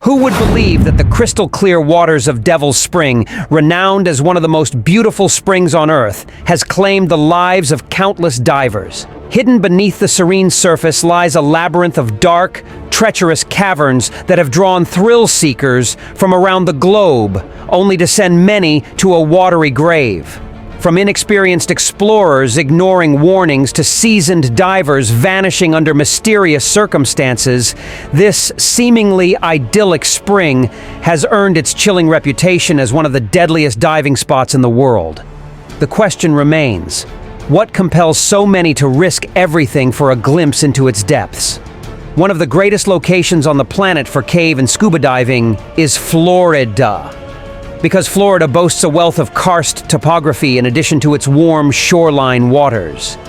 Who would believe that the crystal-clear waters of Devil's Spring, renowned as one of the most beautiful springs on Earth, has claimed the lives of countless divers? Hidden beneath the serene surface lies a labyrinth of dark, treacherous caverns that have drawn thrill-seekers from around the globe, only to send many to a watery grave. From inexperienced explorers ignoring warnings to seasoned divers vanishing under mysterious circumstances, this seemingly idyllic spring has earned its chilling reputation as one of the deadliest diving spots in the world. The question remains, what compels so many to risk everything for a glimpse into its depths? One of the greatest locations on the planet for cave and scuba diving is Florida. Because Florida boasts a wealth of karst topography in addition to its warm shoreline waters.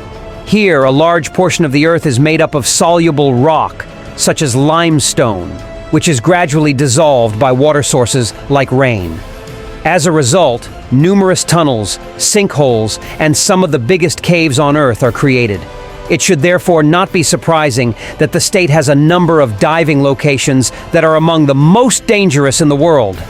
Here, a large portion of the Earth is made up of soluble rock, such as limestone, which is gradually dissolved by water sources like rain. As a result, numerous tunnels, sinkholes, and some of the biggest caves on Earth are created. It should therefore not be surprising that the state has a number of diving locations that are among the most dangerous in the world.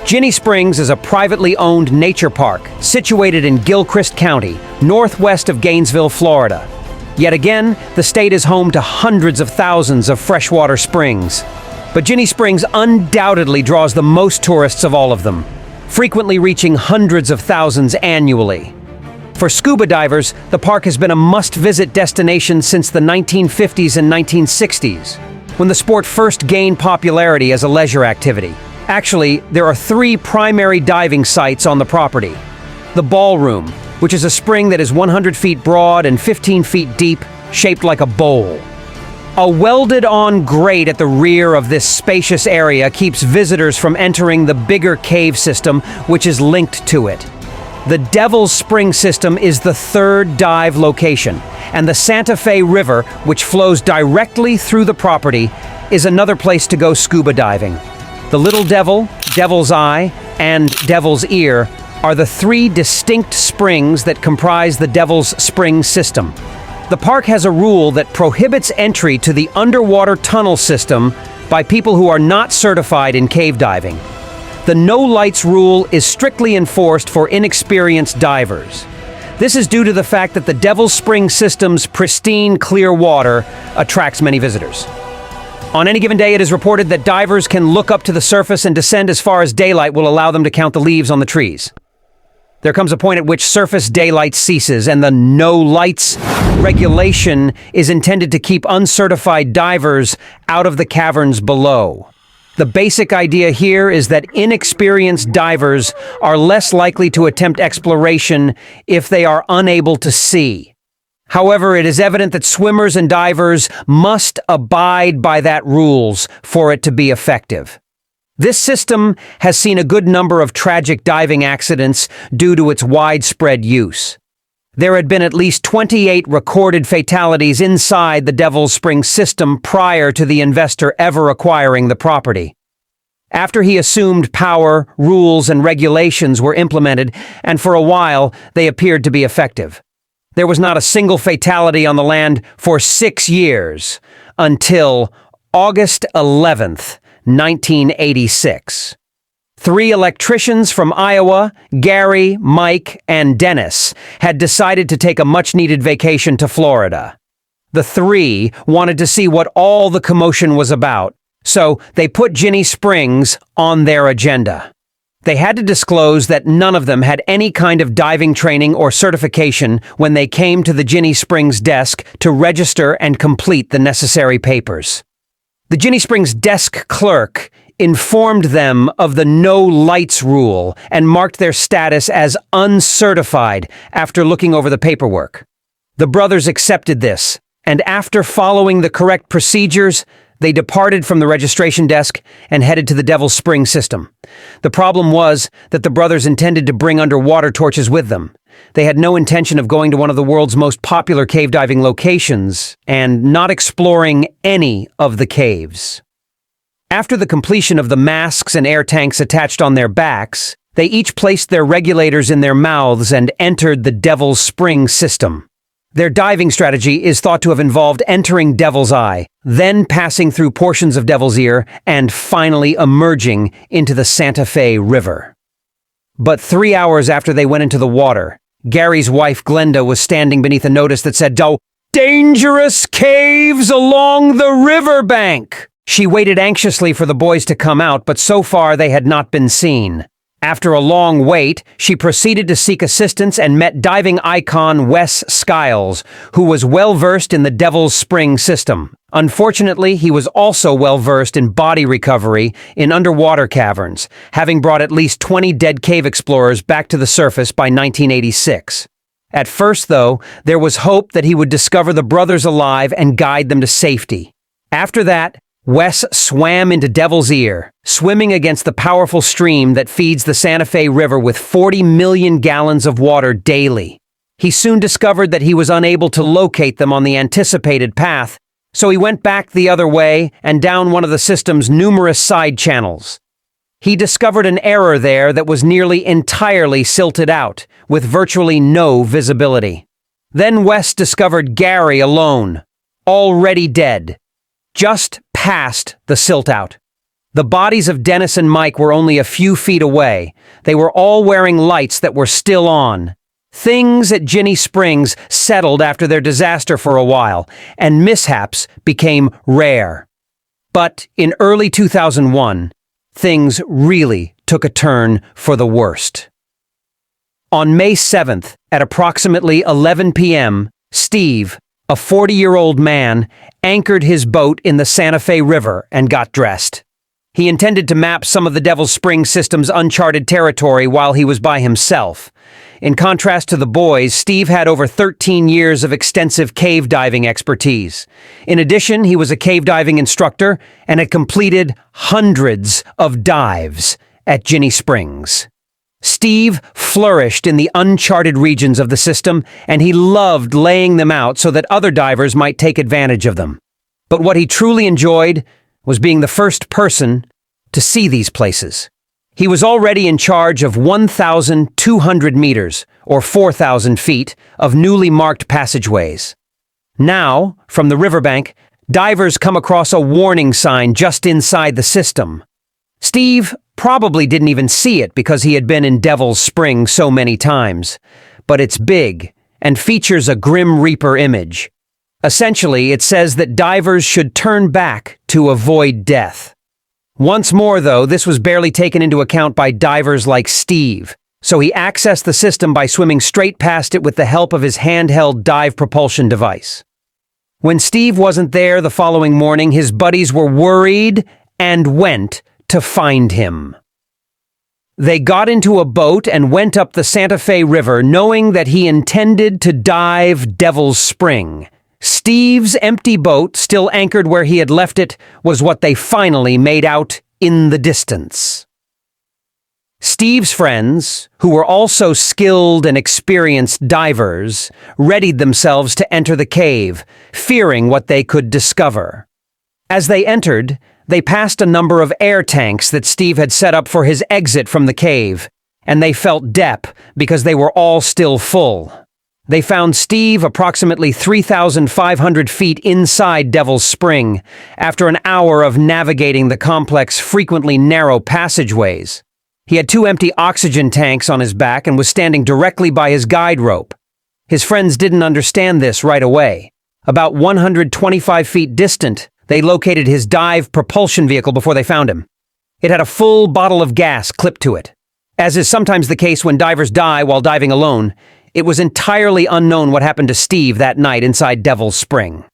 Jinny Springs is a privately owned nature park situated in Gilchrist County, northwest of Gainesville, Florida. Yet again, the state is home to hundreds of thousands of freshwater springs. But Jinny Springs undoubtedly draws the most tourists of all of them, frequently reaching hundreds of thousands annually. For scuba divers, the park has been a must-visit destination since the 1950s and 1960s, when the sport first gained popularity as a leisure activity. Actually, there are 3 primary diving sites on the property. The Ballroom, which is a spring that is 100 feet broad and 15 feet deep, shaped like a bowl. A welded-on grate at the rear of this spacious area keeps visitors from entering the bigger cave system, which is linked to it. The Devil's Spring system is the 3rd dive location, and the Santa Fe River, which flows directly through the property, is another place to go scuba diving. The Little Devil, Devil's Eye, and Devil's Ear are the 3 distinct springs that comprise the Devil's Spring system. The park has a rule that prohibits entry to the underwater tunnel system by people who are not certified in cave diving. The no lights rule is strictly enforced for inexperienced divers. This is due to the fact that the Devil's Spring system's pristine, clear water attracts many visitors. On any given day, it is reported that divers can look up to the surface and descend as far as daylight will allow them to count the leaves on the trees. There comes a point at which surface daylight ceases, and the no lights regulation is intended to keep uncertified divers out of the caverns below. The basic idea here is that inexperienced divers are less likely to attempt exploration if they are unable to see. However, it is evident that swimmers and divers must abide by that rules for it to be effective. This system has seen a good number of tragic diving accidents due to its widespread use. There had been at least 28 recorded fatalities inside the Devil's Spring system prior to the investor ever acquiring the property. After he assumed power, rules and regulations were implemented, and for a while they appeared to be effective. There was not a single fatality on the land for 6 years, until August 11th, 1986. 3 electricians from Iowa, Gary, Mike, and Dennis, had decided to take a much-needed vacation to Florida. The 3 wanted to see what all the commotion was about, so they put Jinny Springs on their agenda. They had to disclose that none of them had any kind of diving training or certification when they came to the Jinny Springs desk to register and complete the necessary papers. The Jinny Springs desk clerk informed them of the no lights rule and marked their status as uncertified after looking over the paperwork. The brothers accepted this, and after following the correct procedures, they departed from the registration desk and headed to the Devil's Spring system. The problem was that the brothers intended to bring underwater torches with them. They had no intention of going to one of the world's most popular cave diving locations and not exploring any of the caves. After the completion of the masks and air tanks attached on their backs, they each placed their regulators in their mouths and entered the Devil's Spring system. Their diving strategy is thought to have involved entering Devil's Eye, then passing through portions of Devil's Ear, and finally emerging into the Santa Fe River. But 3 hours after they went into the water, Gary's wife Glenda was standing beneath a notice that said, "Dangerous caves along the riverbank." She waited anxiously for the boys to come out, but so far they had not been seen. After a long wait, she proceeded to seek assistance and met diving icon Wes Skiles, who was well-versed in the Devil's Spring system. Unfortunately, he was also well-versed in body recovery in underwater caverns, having brought at least 20 dead cave explorers back to the surface by 1986. At first, though, there was hope that he would discover the brothers alive and guide them to safety. After that, Wes swam into Devil's Ear, swimming against the powerful stream that feeds the Santa Fe River with 40 million gallons of water daily. He soon discovered that he was unable to locate them on the anticipated path, so he went back the other way and down one of the system's numerous side channels. He discovered an error there that was nearly entirely silted out, with virtually no visibility. Then Wes discovered Gary alone, already dead, just past the silt out. The bodies of Dennis and Mike were only a few feet away. They were all wearing lights that were still on. Things at Jinny Springs settled after their disaster for a while, and mishaps became rare. But in early 2001, things really took a turn for the worst. On May 7th, at approximately 11 p.m., Steve, a 40-year-old man, anchored his boat in the Santa Fe River and got dressed. He intended to map some of the Devil's Spring system's uncharted territory while he was by himself. In contrast to the boys, Steve had over 13 years of extensive cave diving expertise. In addition, he was a cave diving instructor and had completed hundreds of dives at Jinny Springs. Steve flourished in the uncharted regions of the system, and he loved laying them out so that other divers might take advantage of them. But what he truly enjoyed was being the first person to see these places. He was already in charge of 1,200 meters, or 4,000 feet, of newly marked passageways. Now, from the riverbank, divers come across a warning sign just inside the system. Steve probably didn't even see it because he had been in Devil's Spring so many times, but it's big and features a Grim Reaper image. Essentially, it says that divers should turn back to avoid death. Once more, though, this was barely taken into account by divers like Steve, so he accessed the system by swimming straight past it with the help of his handheld dive propulsion device. When Steve wasn't there the following morning, his buddies were worried and went to find him. They got into a boat and went up the Santa Fe River, knowing that he intended to dive Devil's Spring. Steve's empty boat, still anchored where he had left it, was what they finally made out in the distance. Steve's friends, who were also skilled and experienced divers, readied themselves to enter the cave, fearing what they could discover. As they entered, they passed a number of air tanks that Steve had set up for his exit from the cave, and they felt dep because they were all still full. They found Steve approximately 3,500 feet inside Devil's Spring after an hour of navigating the complex, frequently narrow passageways. He had 2 empty oxygen tanks on his back and was standing directly by his guide rope. His friends didn't understand this right away. About 125 feet distant, they located his dive propulsion vehicle before they found him. It had a full bottle of gas clipped to it. As is sometimes the case when divers die while diving alone, it was entirely unknown what happened to Steve that night inside Devil's Spring.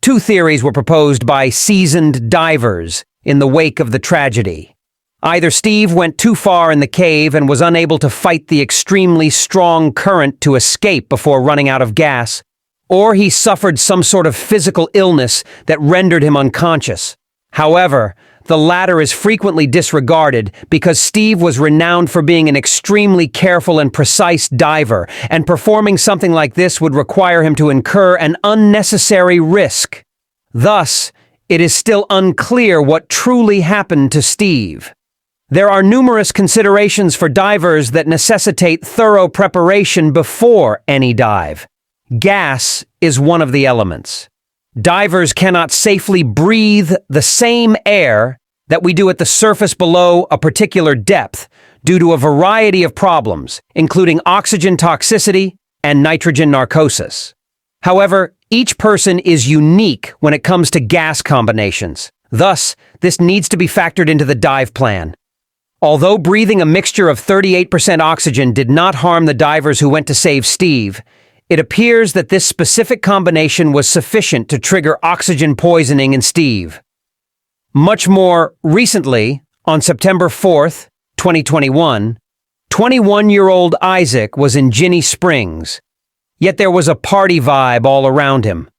2 theories were proposed by seasoned divers in the wake of the tragedy. Either Steve went too far in the cave and was unable to fight the extremely strong current to escape before running out of gas, or he suffered some sort of physical illness that rendered him unconscious. However, the latter is frequently disregarded because Steve was renowned for being an extremely careful and precise diver, and performing something like this would require him to incur an unnecessary risk. Thus, it is still unclear what truly happened to Steve. There are numerous considerations for divers that necessitate thorough preparation before any dive. Gas is one of the elements. Divers cannot safely breathe the same air that we do at the surface below a particular depth due to a variety of problems, including oxygen toxicity and nitrogen narcosis. However, each person is unique when it comes to gas combinations. Thus, this needs to be factored into the dive plan. Although breathing a mixture of 38% oxygen did not harm the divers who went to save Steve, it appears that this specific combination was sufficient to trigger oxygen poisoning in Steve. Much more recently, on September 4th, 2021, 21-year-old Isaac was in Jinny Springs, yet there was a party vibe all around him.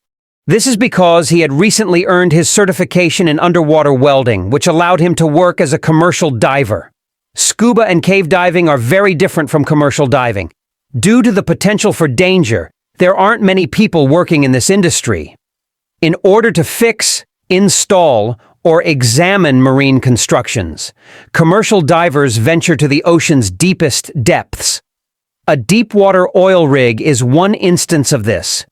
This is because he had recently earned his certification in underwater welding, which allowed him to work as a commercial diver. Scuba and cave diving are very different from commercial diving. Due to the potential for danger, there aren't many people working in this industry. In order to fix, install, or examine marine constructions, commercial divers venture to the ocean's deepest depths. A deepwater oil rig is one instance of this.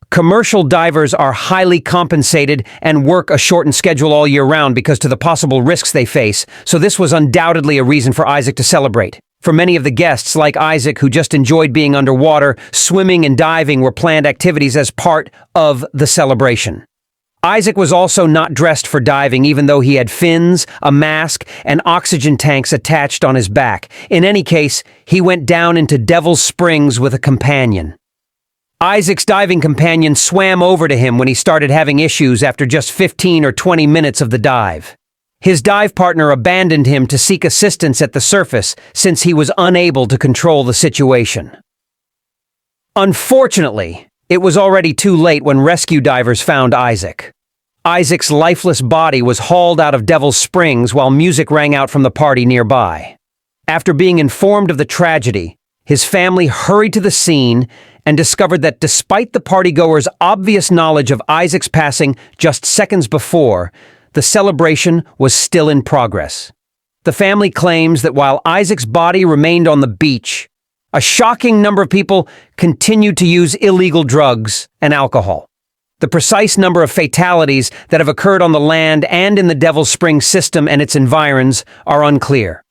Commercial divers are highly compensated and work a shortened schedule all year round because of the possible risks they face, so this was undoubtedly a reason for Isaac to celebrate. For many of the guests, like Isaac, who just enjoyed being underwater, swimming and diving were planned activities as part of the celebration. Isaac was also not dressed for diving, even though he had fins, a mask, and oxygen tanks attached on his back. In any case, he went down into Devil's Springs with a companion. Isaac's diving companion swam over to him when he started having issues after just 15 or 20 minutes of the dive. His dive partner abandoned him to seek assistance at the surface since he was unable to control the situation. Unfortunately, it was already too late when rescue divers found Isaac. Isaac's lifeless body was hauled out of Devil's Springs while music rang out from the party nearby. After being informed of the tragedy, his family hurried to the scene and discovered that despite the partygoers' obvious knowledge of Isaac's passing just seconds before, the celebration was still in progress. The family claims that while Isaac's body remained on the beach, a shocking number of people continued to use illegal drugs and alcohol. The precise number of fatalities that have occurred on the land and in the Devil's Springs system and its environs are unclear.